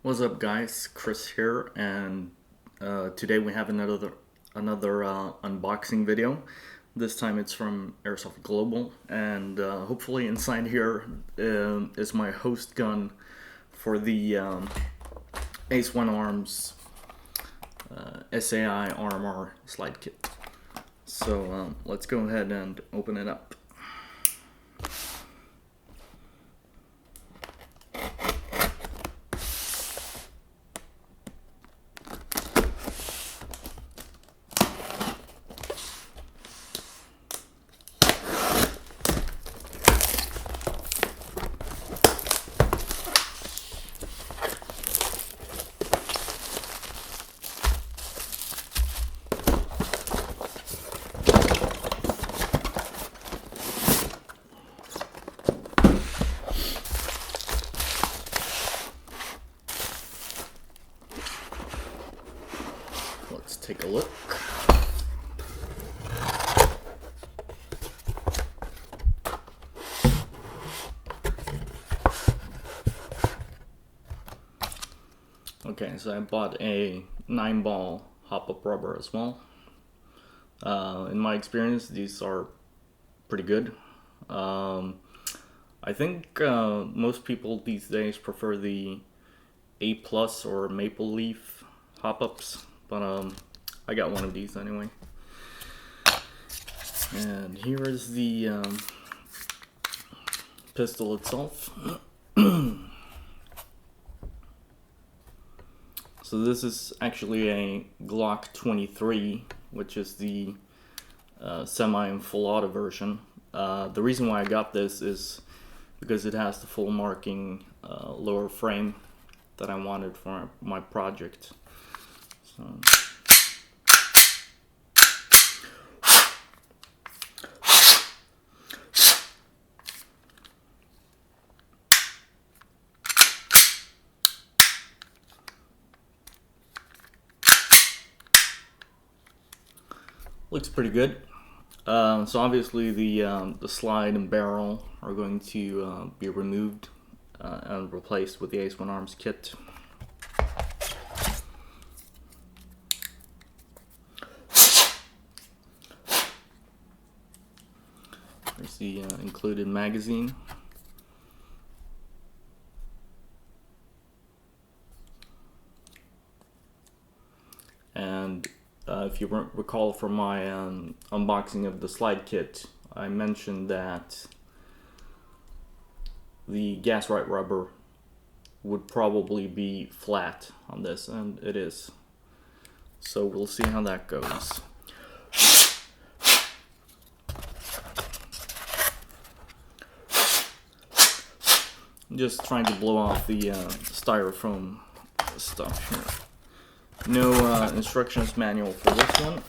What's up, guys? Chris here, and today we have another unboxing video. This time it's from Airsoft Global, and hopefully inside here is my host gun for the Ace1 Arms SAI RMR slide kit. So let's go ahead and open it up. Let's take a look. Okay, so I bought a 9-ball hop-up rubber as well. In my experience, these are pretty good. I think most people these days prefer the A+ or Maple Leaf hop-ups, but I got one of these anyway. And here is the pistol itself. So this is actually a Glock 23, which is the semi and full auto version. The reason why I got this is because it has the full marking lower frame that I wanted for my project. So. Looks pretty good. So obviously the slide and barrel are going to be removed and replaced with the Ace1 Arms kit. There's the included magazine. And if you recall from my unboxing of the slide kit, I mentioned that the gas right rubber would probably be flat on this, and it is. So we'll see how that goes. I'm just trying to blow off the styrofoam stuff here. No instructions manual for this one.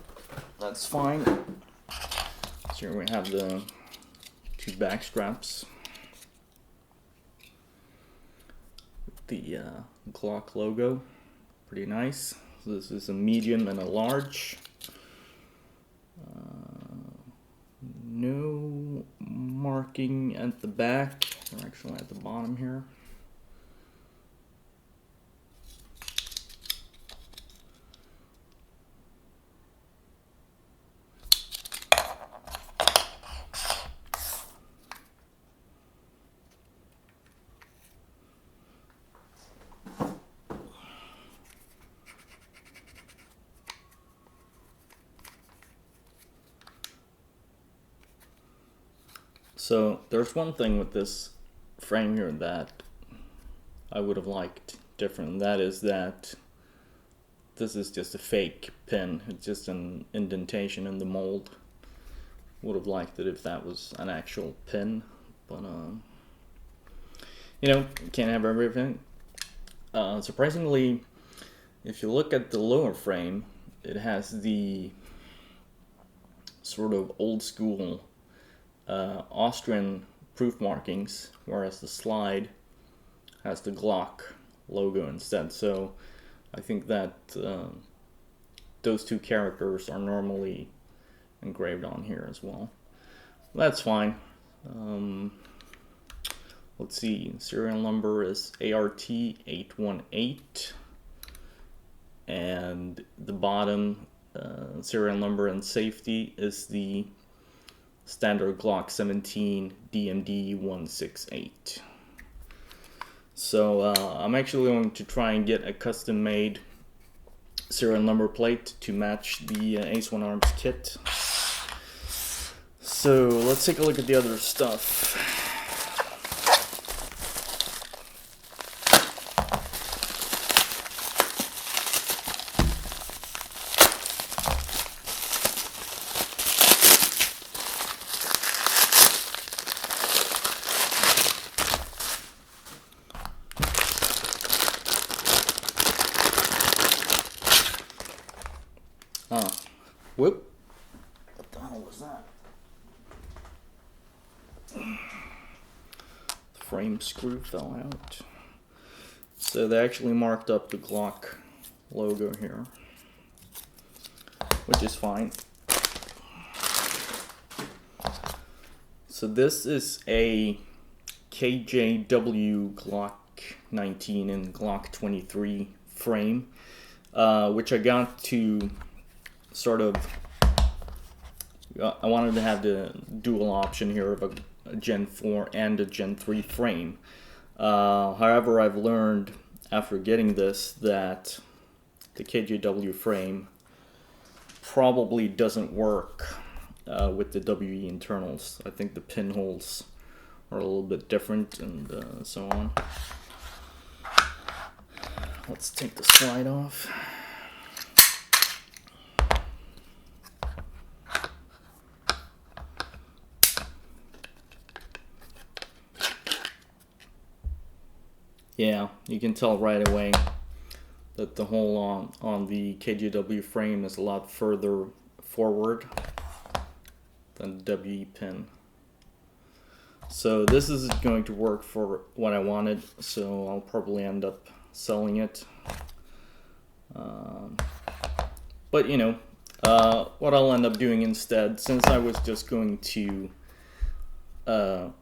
That's fine. So here we have the 2 back straps. The Glock logo. Pretty nice. So this is a medium and a large. No marking at the back. They're actually at the bottom here. So there's one thing with this frame here that I would have liked different, and that is that this is just a fake pin. It's just an indentation in the mold. Would have liked it if that was an actual pin, but you know, can't have everything. Surprisingly, if you look at the lower frame, it has the sort of old school Austrian proof markings, whereas the slide has the Glock logo instead. So I think that those 2 characters are normally engraved on here as well. That's fine. let's see, serial number is ART818, and the bottom serial number and safety is the standard Glock 17 DMD168. So I'm actually going to try and get a custom made serial number plate to match the Ace1 Arms kit. So let's take a look at the other stuff. Whoop. What the hell was that? The frame screw fell out. So they actually marked up the Glock logo here, which is fine. So this is a KJW Glock 19 and Glock 23 frame, which I got to sort of, I wanted to have the dual option here of a Gen 4 and a Gen 3 frame. However, I've learned after getting this that the KJW frame probably doesn't work with the WE internals. I think the pinholes are a little bit different and so on. Let's take the slide off. Yeah, you can tell right away that the hole on the KJW frame is a lot further forward than the WE pin. So this is going to work for what I wanted, so I'll probably end up selling it. But you know, what I'll end up doing instead, since I was just going to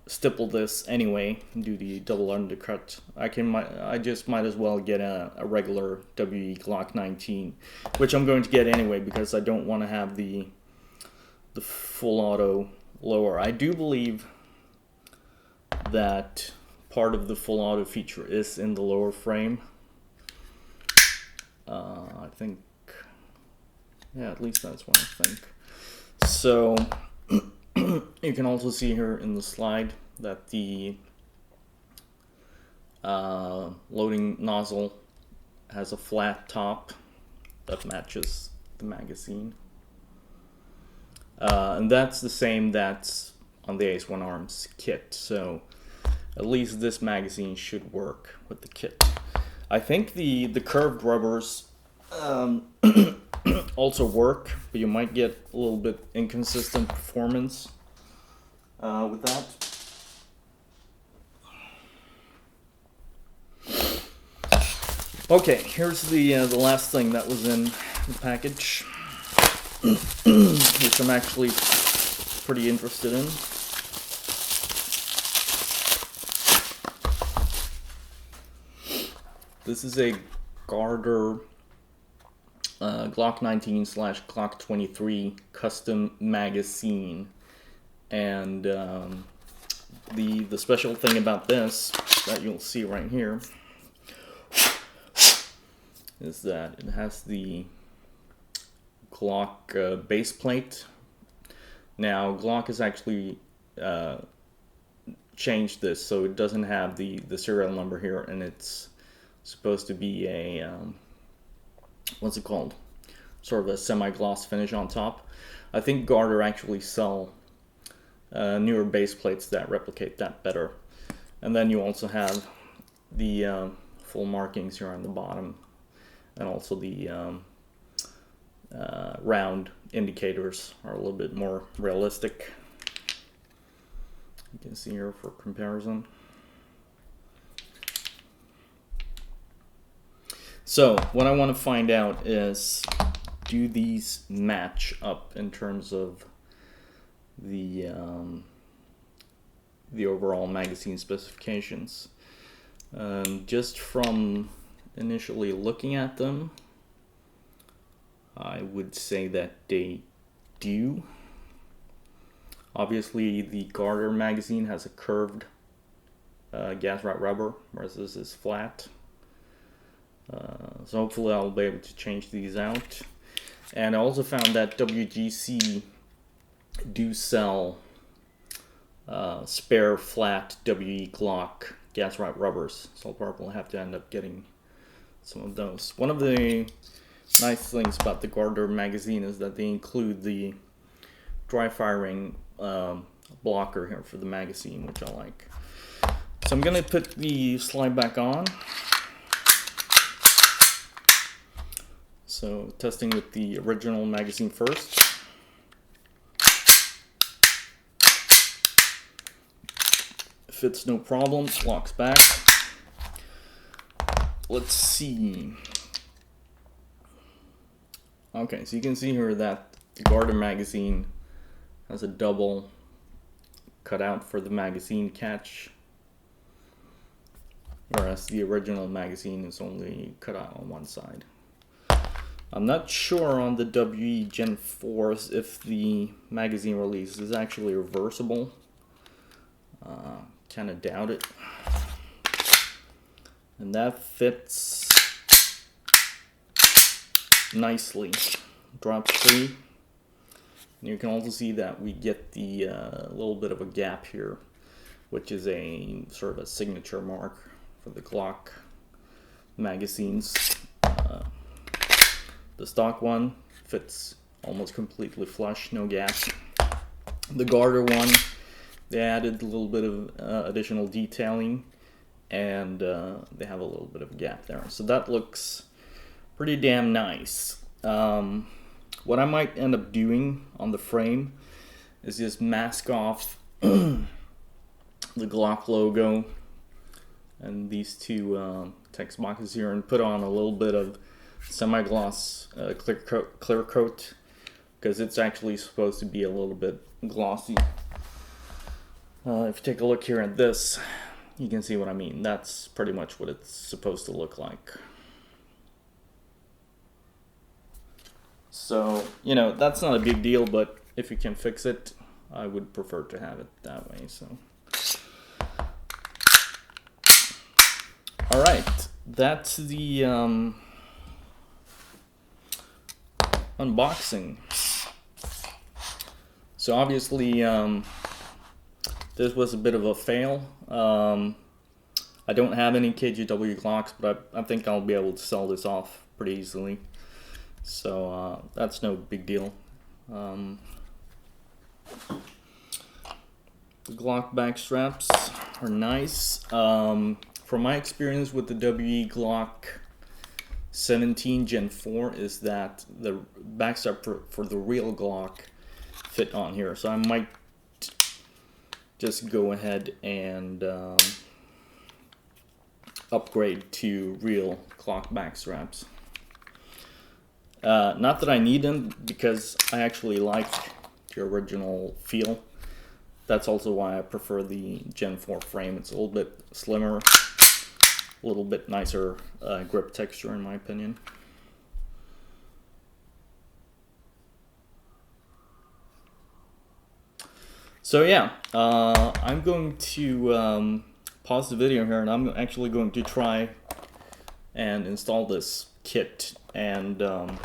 stipple this anyway and do the double undercut, I just might as well get a regular WE Glock 19, which I'm going to get anyway because I don't want to have the full auto lower. I do believe that part of the full auto feature is in the lower frame. I think, yeah, at least that's what I think. So you can also see here in the slide that the loading nozzle has a flat top that matches the magazine. And that's the same that's on the Ace1 Arms kit, so at least this magazine should work with the kit. I think the curved rubbers also work, but you might get a little bit inconsistent performance with that. Okay, here's the last thing that was in the package, which I'm actually pretty interested in. This is a Garder Glock 19 / Glock 23 custom magazine, and the special thing about this that you'll see right here is that it has the Glock base plate. Now Glock has actually changed this so it doesn't have the serial number here, and it's supposed to be a what's it called, sort of a semi-gloss finish on top. I think Garder actually sell newer base plates that replicate that better. And then you also have the full markings here on the bottom, and also the round indicators are a little bit more realistic. You can see here for comparison. So what I want to find out is, do these match up in terms of the the overall magazine specifications. Just from initially looking at them, I would say that they do. Obviously, the Garter magazine has a curved gas rod rubber, whereas this is flat. So hopefully I'll be able to change these out. And I also found that WGC do sell spare flat WE Glock gas rod rubbers, so I'll probably have to end up getting some of those. One of the nice things about the Garter magazine is that they include the dry firing blocker here for the magazine, which I like. So I'm going to put the slide back on. So testing with the original magazine first. Fits no problem, locks back. Let's see. Okay, so you can see here that the Garter magazine has a double cutout for the magazine catch, whereas the original magazine is only cut out on one side. I'm not sure on the WE Gen 4s if the magazine release is actually reversible. Kind of doubt it. And that fits nicely. Drops free. And you can also see that we get the little bit of a gap here, which is a sort of a signature mark for the Glock magazines. The stock one fits almost completely flush, no gap. The Garter one, they added a little bit of additional detailing, and they have a little bit of a gap there. So that looks pretty damn nice. What I might end up doing on the frame is just mask off the Glock logo and these two text boxes here and put on a little bit of semi-gloss clear coat, because it's actually supposed to be a little bit glossy. If you take a look here at this, you can see what I mean. That's pretty much what it's supposed to look like. So, you know, that's not a big deal, but if you can fix it, I would prefer to have it that way. So, all right, that's the unboxing. So obviously, this was a bit of a fail. I don't have any KGW Glocks, but I think I'll be able to sell this off pretty easily. So that's no big deal. The Glock back straps are nice. From my experience with the WE Glock 17 Gen 4 is that the backstrap for the real Glock fit on here. So I might just go ahead and upgrade to real Glock backstraps. Not that I need them, because I actually like the original feel. That's also why I prefer the Gen 4 frame. It's a little bit slimmer, a little bit nicer grip texture in my opinion. So yeah, I'm going to pause the video here, and I'm actually going to try and install this kit. And I'm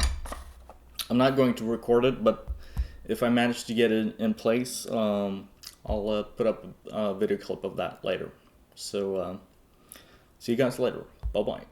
not going to record it, but if I manage to get it in place, I'll put up a video clip of that later. So see you guys later. Bye bye.